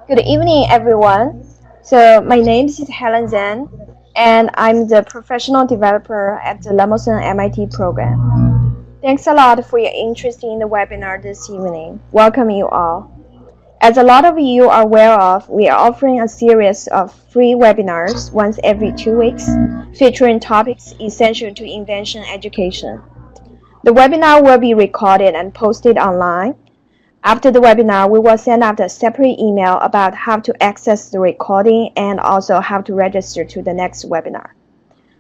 Good evening, everyone. So my name is Helen Zhang, and I'm the professional developer at the Lemelson-MIT Program. Thanks a lot for your interest in the webinar this evening. Welcome you all. As a lot of you are aware of, we are offering a series of free webinars once every 2 weeks, featuring topics essential to invention education. The webinar will be recorded and posted online. After the webinar, we will send out a separate email about how to access the recording and also how to register to the next webinar.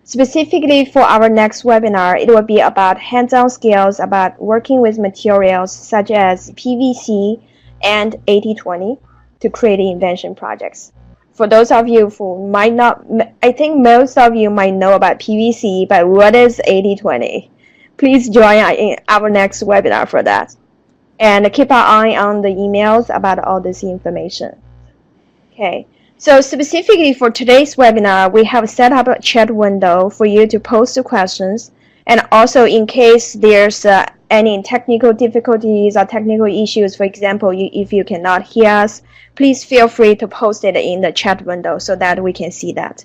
Specifically for our next webinar, it will be about hands-on skills about working with materials such as PVC and 80-20 to create invention projects. For those of you who might not, I think most of you might know about PVC, but what is 80-20? Please join our next webinar for that. And keep our eye on the emails about all this information. Okay, so specifically for today's webinar, we have set up a chat window for you to post the questions. And also in case there's any technical difficulties or technical issues, for example, if you cannot hear us, please feel free to post it in the chat window so that we can see that.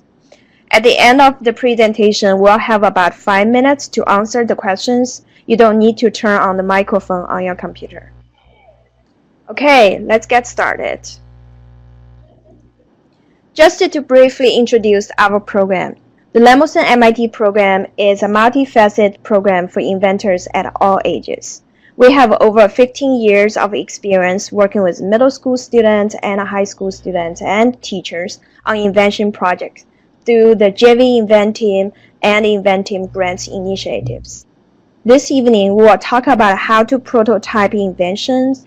At the end of the presentation, we'll have about 5 minutes to answer the questions. You don't need to turn on the microphone on your computer. Okay, let's get started. Just to briefly introduce our program, the Lemelson-MIT Program is a multifaceted program for inventors at all ages. We have over 15 years of experience working with middle school students and high school students and teachers on invention projects through the JV Inventive and Inventive grants initiatives. This evening, we will talk about how to prototype inventions,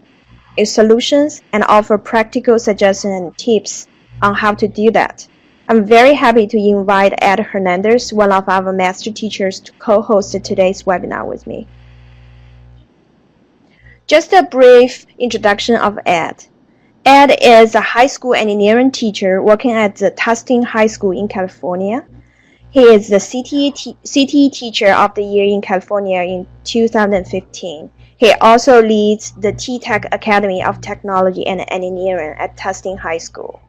solutions, and offer practical suggestions and tips on how to do that. I'm very happy to invite Ed Hernandez, one of our master teachers, to co-host today's webinar with me. Just a brief introduction of Ed. Ed is a high school engineering teacher working at the Tustin High School in California. He is the CTE Teacher of the Year in California in 2015. He also leads the T-Tech Academy of Technology and Engineering at Tustin High School.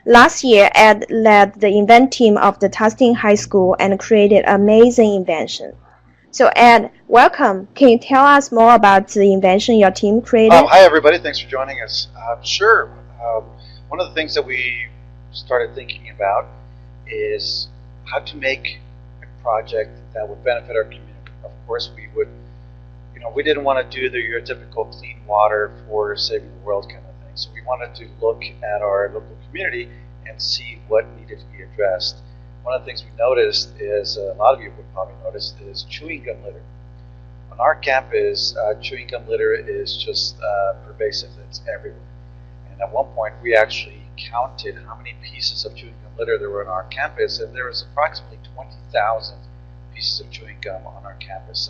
Last year, Ed led the invent team of the Tustin High School and created amazing invention. So Ed, welcome. Can you tell us more about the invention your team created? Hi everybody, thanks for joining us. Sure. One of the things that we started thinking about is how to make a project that would benefit our community. Of course, we didn't want to do your typical clean water for saving the world kind of thing. So we wanted to look at our local community and see what needed to be addressed. One of the things we noticed is, a lot of you would probably notice, is chewing gum litter. On our campus, chewing gum litter is just pervasive. It's everywhere. And at one point, we actually counted how many pieces of chewing gum litter there were on our campus, and there was approximately 20,000 pieces of chewing gum on our campus.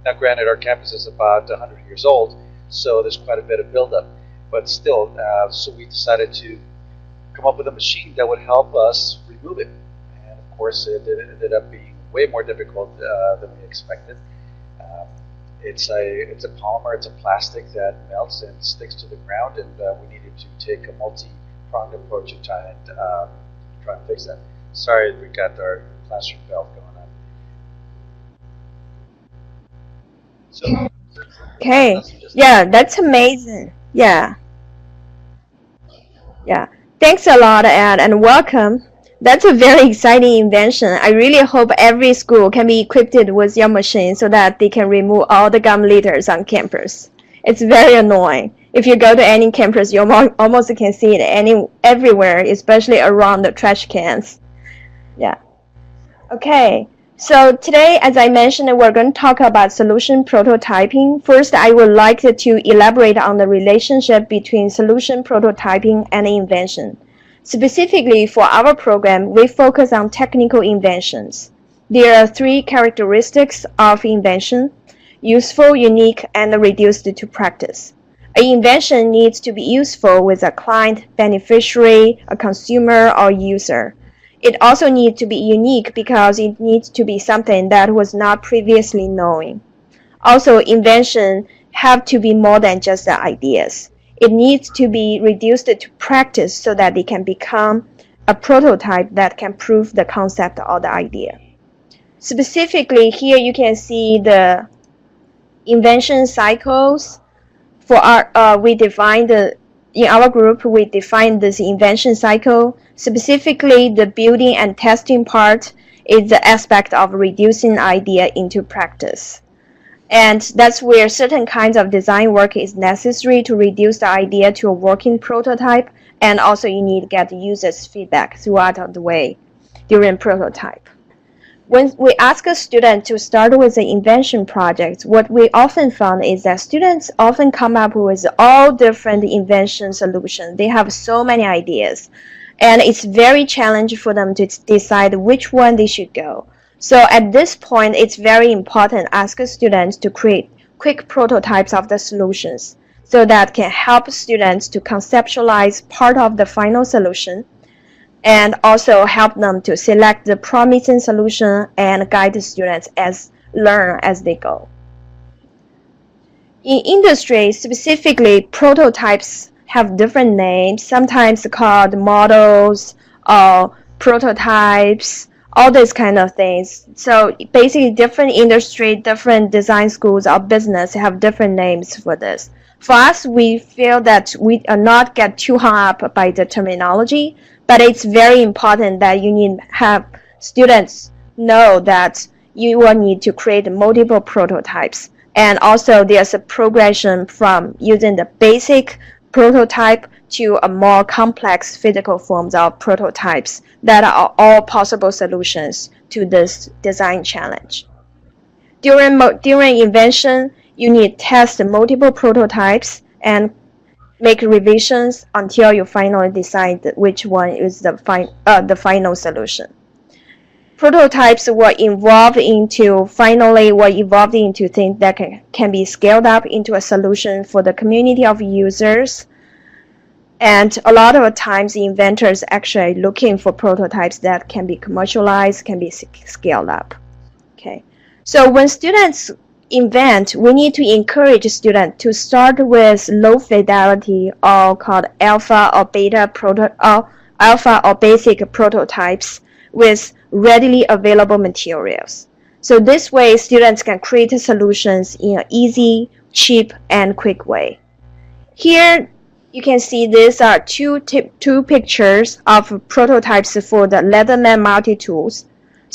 Now, granted, our campus is about 100 years old, so there's quite a bit of buildup. But still, so we decided to come up with a machine that would help us remove it. And of course, it ended up being way more difficult than we expected. It's a polymer, it's a plastic that melts and sticks to the ground, and we needed to take a multi-pronged approach to try and fix that. Sorry, we got our classroom bell going on. So, Okay, yeah, that's amazing. Yeah. Thanks a lot, Ed, and welcome. That's a very exciting invention. I really hope every school can be equipped with your machine so that they can remove all the gum litters on campus. It's very annoying. If you go to any campus, you almost can see it everywhere, especially around the trash cans. Yeah. Okay. So today, as I mentioned, we're going to talk about solution prototyping. First, I would like to elaborate on the relationship between solution prototyping and invention. Specifically for our program, we focus on technical inventions. There are 3 characteristics of invention: useful, unique, and reduced to practice. An invention needs to be useful with a client, beneficiary, a consumer, or user. It also needs to be unique because it needs to be something that was not previously known. Also, invention have to be more than just the ideas. it needs to be reduced to practice so that it can become a prototype that can prove the concept or the idea. Specifically, here you can see the invention cycles. For our, we defined in our group, we defined this invention cycle. Specifically, the building and testing part is the aspect of reducing idea into practice. And that's where certain kinds of design work is necessary to reduce the idea to a working prototype, and also you need to get users' feedback throughout the way during prototype. When we ask a student to start with an invention project, what we often found is that students often come up with all different invention solutions. They have so many ideas, and it's very challenging for them to decide which one they should go. So at this point, it's very important to ask students to create quick prototypes of the solutions so that can help students to conceptualize part of the final solution and also help them to select the promising solution and guide the students learn as they go. In industry, specifically, prototypes have different names, sometimes called models or prototypes, all these kind of things. So basically, different industry, different design schools or business have different names for this. For us, we feel that we are not get too hung up by the terminology, but it's very important that you need to have students know that you will need to create multiple prototypes. And also there's a progression from using the basic prototype to a more complex physical forms of prototypes that are all possible solutions to this design challenge. During invention, you need to test multiple prototypes and make revisions until you finally decide which one is the final solution. Prototypes were evolved into things that can be scaled up into a solution for the community of users. And a lot of times, inventors actually looking for prototypes that can be commercialized, can be scaled up. Okay, so when students invent, we need to encourage students to start with low fidelity or called alpha or basic prototypes with readily available materials. So this way, students can create solutions in an easy, cheap, and quick way. Here, you can see these are two pictures of prototypes for the Lemelson multi-tools.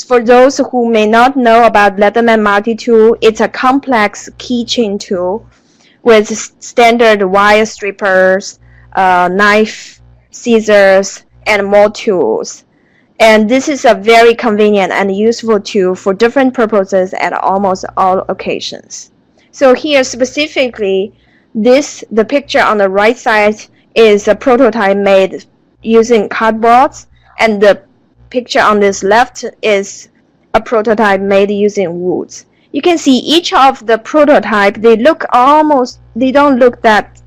For those who may not know about Lemelson multi-tool, it's a complex keychain tool with standard wire strippers, knife, scissors, and more tools. And this is a very convenient and useful tool for different purposes at almost all occasions. So here specifically, the picture on the right side is a prototype made using cardboards, and the picture on this left is a prototype made using woods. You can see each of the prototype, they don't look that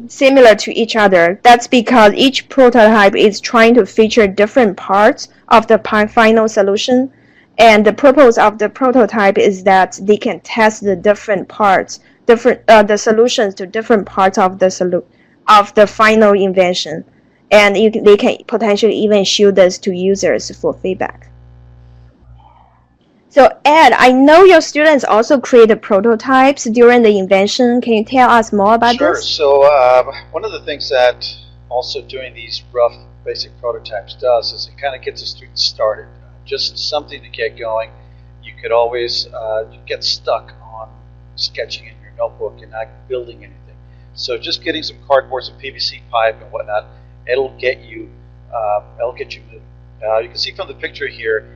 similar to each other. That's because each prototype is trying to feature different parts of the final solution, and the purpose of the prototype is that they can test the different parts, the solutions to different parts of the final invention. And they can potentially even show this to users for feedback. So Ed, I know your students also created prototypes during the invention. Can you tell us more about Sure. this? So one of the things that also doing these rough basic prototypes does is it kind of gets the students started. Just something to get going. You could always get stuck on sketching in your notebook and not building anything. So just getting some cardboard, some PVC pipe and whatnot, it'll get you moving. You can see from the picture here,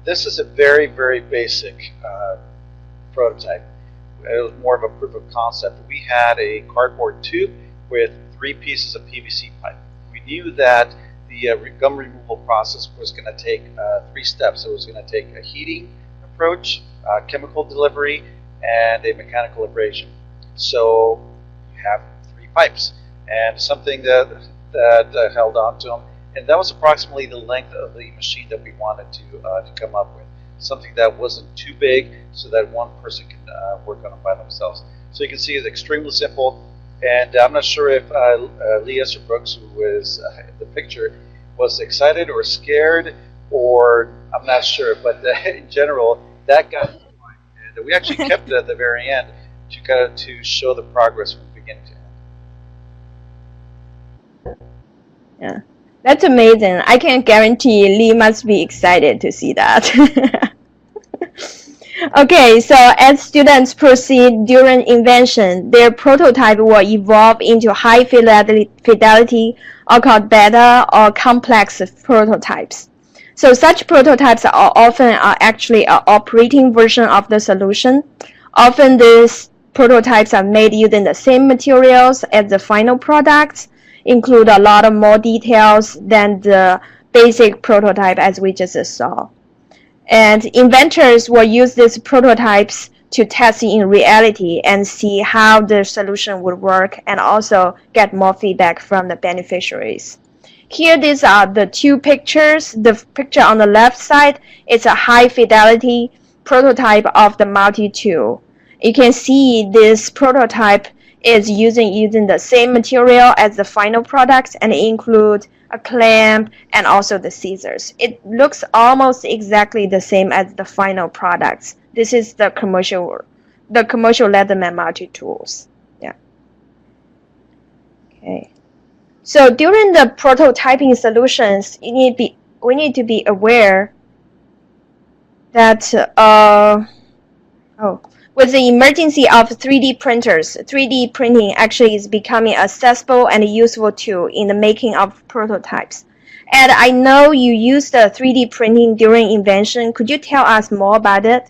this is a very, very basic prototype. It was more of a proof of concept. We had a cardboard tube with 3 pieces of PVC pipe. We knew that the gum removal process was going to take 3 steps. It was going to take a heating approach, chemical delivery, and a mechanical abrasion. So you have 3 pipes and something that held on to them, and that was approximately the length of the machine that we wanted to come up with. Something that wasn't too big so that one person can work on it by themselves. So you can see it's extremely simple. And I'm not sure if Leas or Brooks, who was in the picture, was excited or scared, or I'm not sure. But in general, that got the point. And we actually kept it at the very end to show the progress from beginning to end. Yeah, that's amazing. I can guarantee Lee must be excited to see that. Okay, so as students proceed during invention, their prototype will evolve into high fidelity or called beta or complex prototypes. So such prototypes are often actually an operating version of the solution. Often these prototypes are made using the same materials as the final products, include a lot of more details than the basic prototype as we just saw. And inventors will use these prototypes to test in reality and see how the solution would work and also get more feedback from the beneficiaries. Here, these are the two pictures. The picture on the left side is a high fidelity prototype of the multi-tool. You can see this prototype is using the same material as the final product and include a clamp and also the scissors. It looks almost exactly the same as the final products. This is the commercial Leatherman multi-tools. Yeah. Okay. So during the prototyping solutions, we need to be aware that with the emergence of 3D printers, 3D printing actually is becoming accessible and useful tool in the making of prototypes. And I know you used 3D printing during invention. Could you tell us more about it?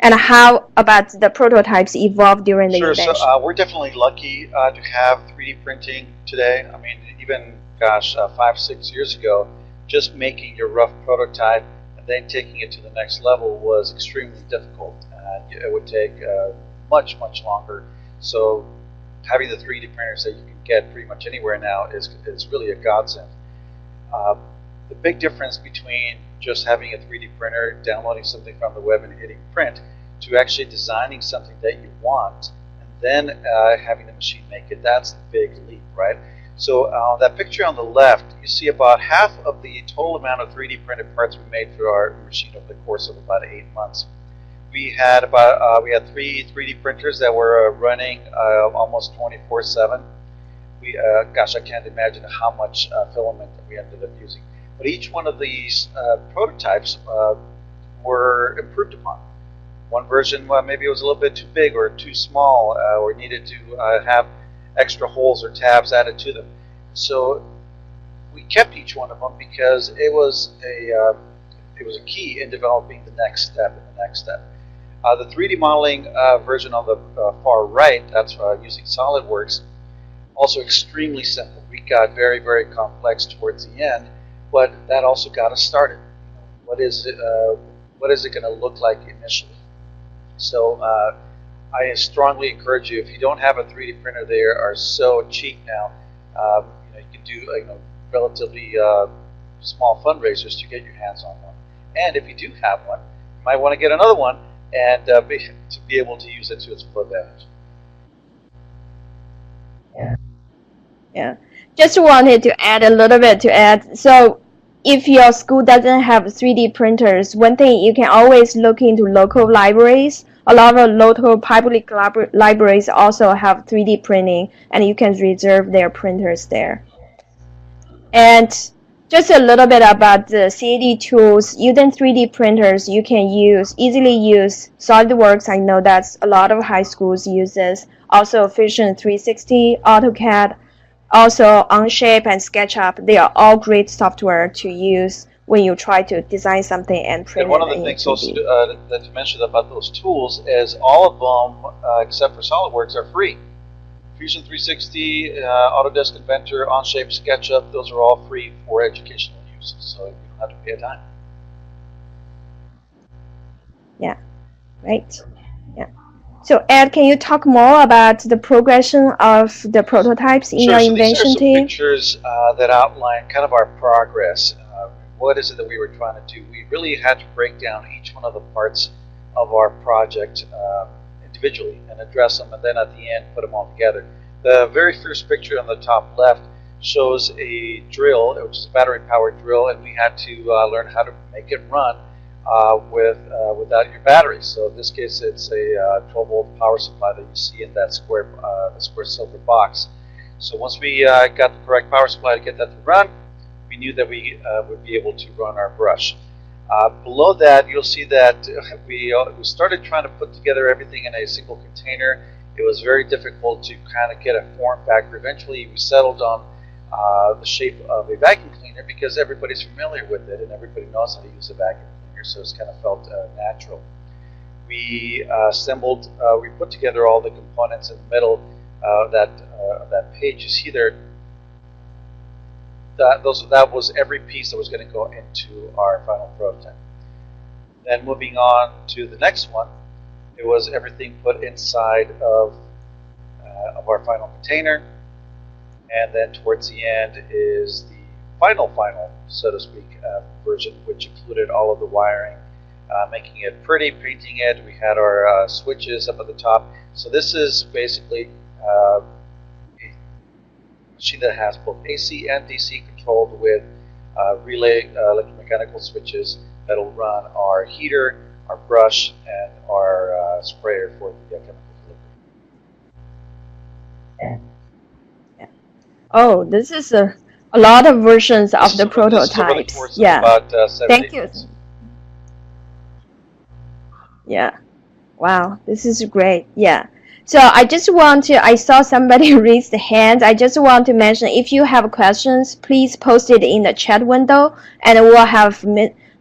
And how about the prototypes evolved during the invention? Sure. So we're definitely lucky to have 3D printing today. I mean, even, 5-6 years ago, just making your rough prototype and then taking it to the next level was extremely difficult. It would take much longer. So having the 3D printers that you can get pretty much anywhere now is really a godsend. The big difference between just having a 3D printer, downloading something from the web and hitting print, to actually designing something that you want and then having the machine make it, that's the big leap, right? So that picture on the left, you see about half of the total amount of 3D printed parts we made through our machine over the course of about 8 months. We had three 3D printers that were running almost 24/7. I can't imagine how much filament that we ended up using. But each one of these prototypes were improved upon. One version, maybe it was a little bit too big or too small, or needed to have extra holes or tabs added to them. So we kept each one of them because it was a key in developing the next step and the next step. The 3D modeling version on the far right, that's using SolidWorks, also extremely simple. We got very complex towards the end, but that also got us started. What is it going to look like initially? So I strongly encourage you, if you don't have a 3D printer, they are so cheap now. You can do relatively small fundraisers to get your hands on one. And if you do have one, you might want to get another one and to be able to use it to its full advantage. Yeah. Just wanted to add a little bit to add. So if your school doesn't have 3D printers, one thing you can always look into local libraries. A lot of local public libraries also have 3D printing, and you can reserve their printers there. And just a little bit about the CAD tools. Using 3D printers, you can easily use SolidWorks. I know that's a lot of high schools use this. Also Fusion 360, AutoCAD, also Onshape and SketchUp. They are all great software to use when you try to design something and print it. And one of the things also that to mention about those tools is all of them, except for SolidWorks, are free. Fusion 360, Autodesk Inventor, Onshape, SketchUp, those are all free for educational use, so you don't have to pay a dime. Yeah, right. Yeah. So Ed, can you talk more about the progression of the prototypes in your invention team? These are some pictures that outline kind of our progress. What is it that we were trying to do? We really had to break down each one of the parts of our project individually and address them, and then at the end put them all together. The very first picture on the top left shows a drill, which is a battery-powered drill, and we had to learn how to make it run without your batteries. So in this case, it's a 12-volt power supply that you see in that square silver box. So once we got the correct power supply to get that to run, we knew that we would be able to run our brush. Below that, you'll see that we started trying to put together everything in a single container. It was very difficult to kind of get a form factor. Eventually, we settled on the shape of a vacuum cleaner because everybody's familiar with it and everybody knows how to use a vacuum cleaner, so it's kind of felt natural. We we put together all the components in the middle of that page. You see there, that was every piece that was going to go into our final prototype. Then moving on to the next one, it was everything put inside of our final container. And then towards the end is the final, so to speak, version, which included all of the wiring, making it pretty, painting it. We had our switches up at the top. So this is basically a machine that has both AC and DC controlled with relay electromechanical switches that'll run our heater, our brush, and our sprayer for the chemical delivery. Oh, this is a lot of versions of the prototypes. Yeah. About, Thank you. Yeah. Wow, this is great. Yeah. So I saw somebody raise the hand. I just want to mention, if you have questions, please post it in the chat window, and we'll have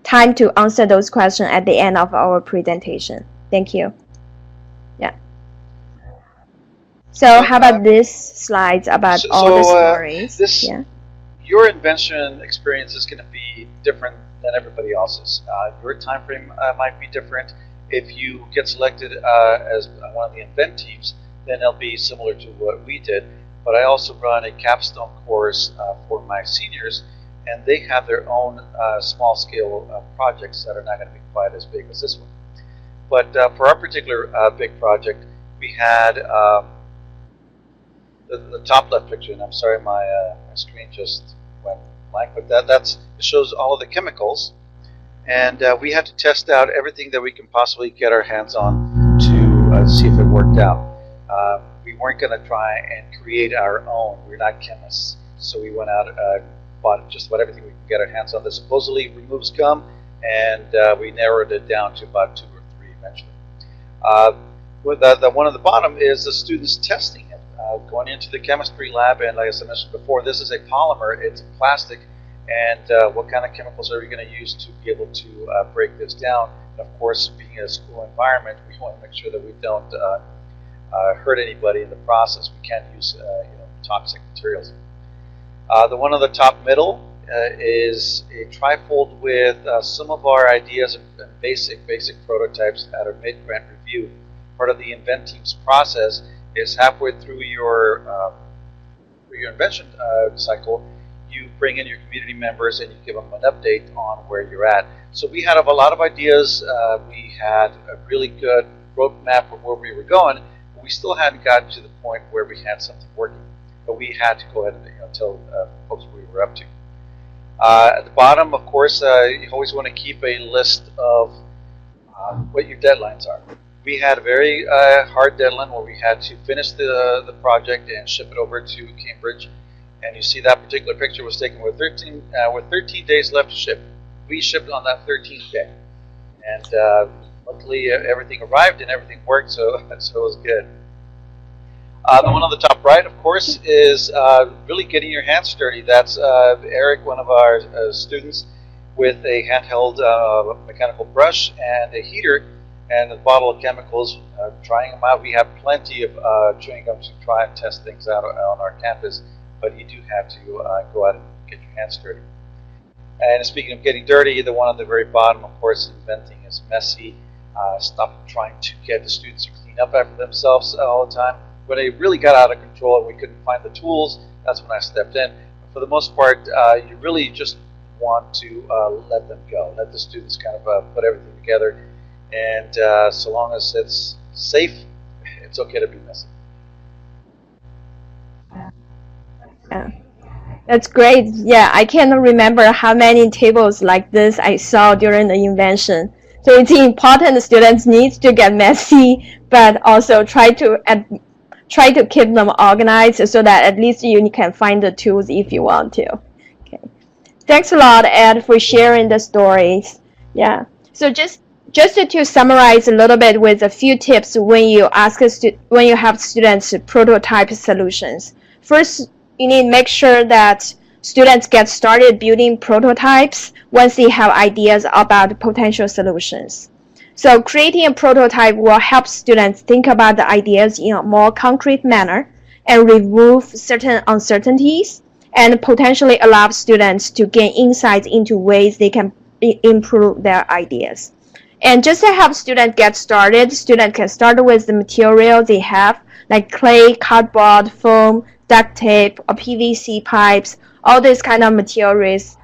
time to answer those questions at the end of our presentation. Thank you. Yeah. So how about this slides about all the stories? Your invention experience is going to be different than everybody else's. Your time frame might be different. If you get selected as one of the inventives, then it'll be similar to what we did. But I also run a capstone course for my seniors, and they have their own small-scale projects that are not going to be quite as big as this one. But for our particular big project, we had the top left picture, and I'm sorry, my screen just went blank, but it shows all of the chemicals, and we had to test out everything that we can possibly get our hands on to see if it worked out. We weren't going to try and create our own. We're not chemists, so we went out and bought just about everything we could get our hands on that supposedly removes gum, and we narrowed it down to about 2 or 3 eventually. With the one at the bottom is the students testing it. Going into the chemistry lab, and like I mentioned before, this is a polymer, it's plastic, and what kind of chemicals are we going to use to be able to break this down? And of course, being a school environment, we want to make sure that we don't hurt anybody in the process. We can't use toxic materials. The one on the top middle is a trifold with some of our ideas and basic prototypes at our mid-grant review. Part of the Invent Team's process is halfway through your invention cycle, you bring in your community members and you give them an update on where you're at. So we had a lot of ideas. We had a really good roadmap of where we were going, but we still hadn't gotten to the point where we had something working. But we had to go ahead and tell folks what we were up to. At the bottom, of course, you always want to keep a list of what your deadlines are. We had a very hard deadline where we had to finish the project and ship it over to Cambridge. And you see that particular picture was taken with 13 days left to ship. We shipped on that 13th day. And luckily everything arrived and everything worked, so it was good. The one on the top right, of course, is really getting your hands dirty. That's Eric, one of our students, with a handheld mechanical brush and a heater and a bottle of chemicals, trying them out. We have plenty of chewing gum to try and test things out on our campus, but you do have to go out and get your hands dirty. And speaking of getting dirty, the one on the very bottom, of course, inventing is messy. Stop trying to get the students to clean up after themselves all the time. When it really got out of control and we couldn't find the tools, that's when I stepped in. But for the most part, you really just want to let them go. Let the students kind of put everything together. And so long as it's safe it's okay to be messy. Yeah. That's great. Yeah, I cannot remember how many tables like this I saw during the invention. So it's important students need to get messy, but also try to keep them organized so that at least you can find the tools if you want to. Okay. Thanks a lot, Ed, for sharing the stories. Yeah. So just to summarize a little bit with a few tips when you when you have students prototype solutions. First, you need to make sure that students get started building prototypes once they have ideas about potential solutions. So creating a prototype will help students think about the ideas in a more concrete manner and remove certain uncertainties and potentially allow students to gain insights into ways they can improve their ideas. And just to help students get started, students can start with the material they have, like clay, cardboard, foam, duct tape, or PVC pipes, all these kind of materials.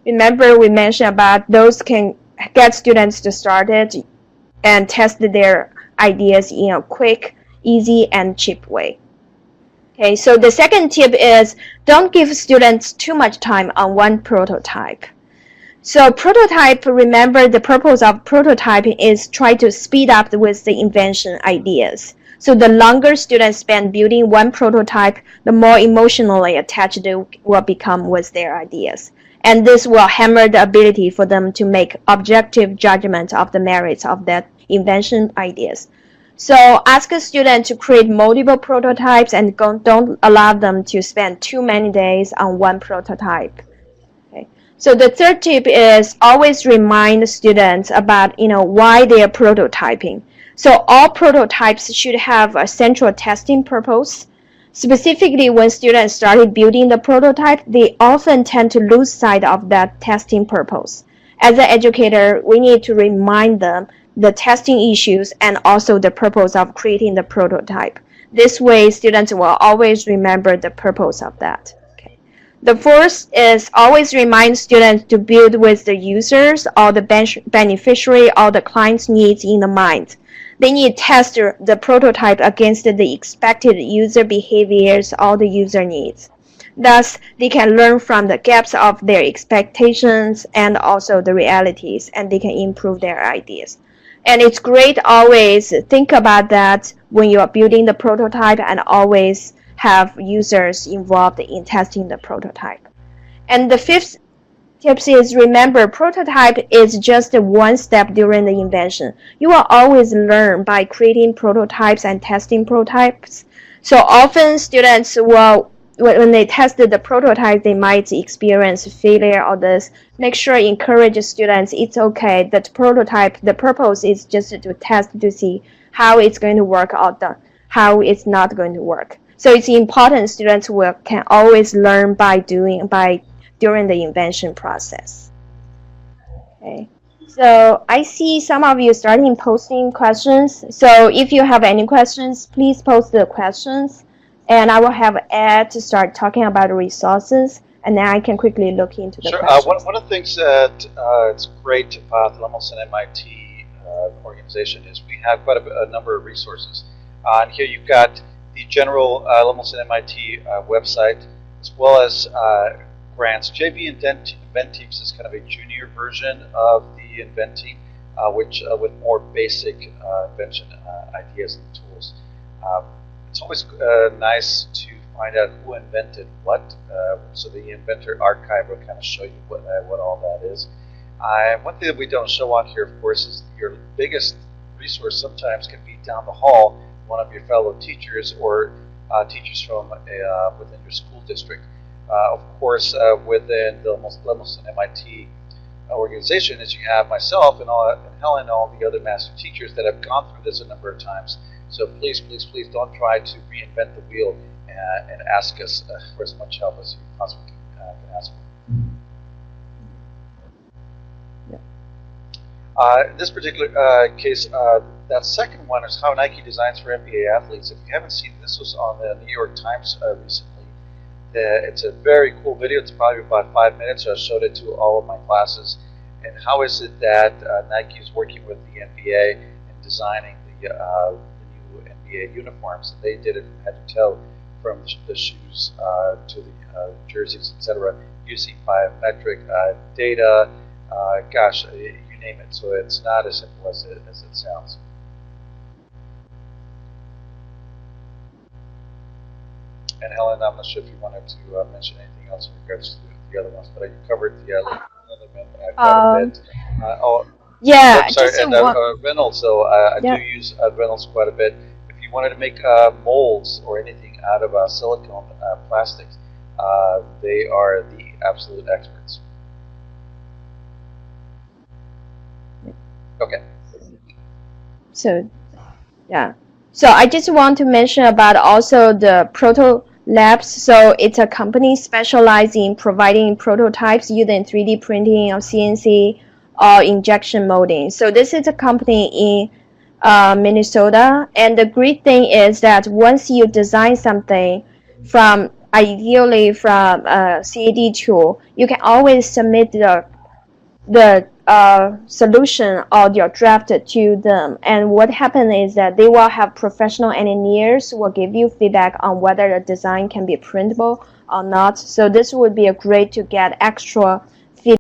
Remember we mentioned about those can get students to start it and test their ideas in a quick, easy, and cheap way. Okay, so the second tip is don't give students too much time on one prototype. So prototype, remember the purpose of prototyping is try to speed up with the invention ideas. So the longer students spend building one prototype, the more emotionally attached they will become with their ideas. And this will hammer the ability for them to make objective judgment of the merits of that invention ideas. So ask a student to create multiple prototypes and don't allow them to spend too many days on one prototype. So the third tip is always remind students about why they are prototyping. So all prototypes should have a central testing purpose. Specifically, when students started building the prototype, they often tend to lose sight of that testing purpose. As an educator, we need to remind them the testing issues and also the purpose of creating the prototype. This way, students will always remember the purpose of that. The fourth is always remind students to build with the users or the beneficiary or the client's needs in the mind. They need to test the prototype against the expected user behaviors or the user needs. Thus, they can learn from the gaps of their expectations and also the realities, and they can improve their ideas. And it's great always think about that when you are building the prototype and always have users involved in testing the prototype. And the fifth tip is remember prototype is just one step during the invention. You will always learn by creating prototypes and testing prototypes. So often students will, when they tested the prototype, they might experience failure or this. Make sure encourage students it's okay that prototype, the purpose is just to test to see how it's going to work or how it's not going to work. So it's important students can always learn by during the invention process. Okay. So I see some of you starting posting questions. So if you have any questions, please post the questions. And I will have Ed to start talking about resources, and then I can quickly look into the questions. One of the things that it's great about the Lemelson-MIT organization is we have quite a number of resources. And here you've got the general Lemelson-MIT website, as well as grants. JV Inventives is kind of a junior version of the Inventing, which with more basic invention ideas and tools. It's always nice to find out who invented what, so the inventor archive will kind of show you what all that is. One thing that we don't show on here, of course, is your biggest resource sometimes can be down the hall, one of your fellow teachers or teachers from within your school district. Of course, within the Lemelson-MIT organization, as you have myself and Helen and all the other master teachers that have gone through this a number of times. So please, please, please don't try to reinvent the wheel and ask us for as much help as you possibly can ask for. In this particular case, that second one is how Nike designs for NBA athletes. If you haven't seen this, was on the New York Times recently. It's a very cool video. It's probably about 5 minutes. So I showed it to all of my classes. And how is it that Nike is working with the NBA and designing new NBA uniforms, and they did it from head to toe, from the shoes to the jerseys, etc., using biometric data. Gosh, you name it. So it's not as simple as it sounds. And Helen, I'm not sure if you wanted to mention anything else in regards to the other ones, but you covered the element quite a bit. Yeah, I'm sorry, just and one. Reynolds. So I Yeah. do use Reynolds quite a bit. If you wanted to make molds or anything out of silicone plastics, they are the absolute experts. Okay. So yeah. So I just want to mention about also the Proto Labs. So it's a company specializing in providing prototypes using 3D printing or CNC or injection molding. So this is a company in Minnesota, and the great thing is that once you design something from ideally from a CAD tool, you can always submit the solution or your draft to them. And what happens is that they will have professional engineers who will give you feedback on whether the design can be printable or not. So this would be a great to get extra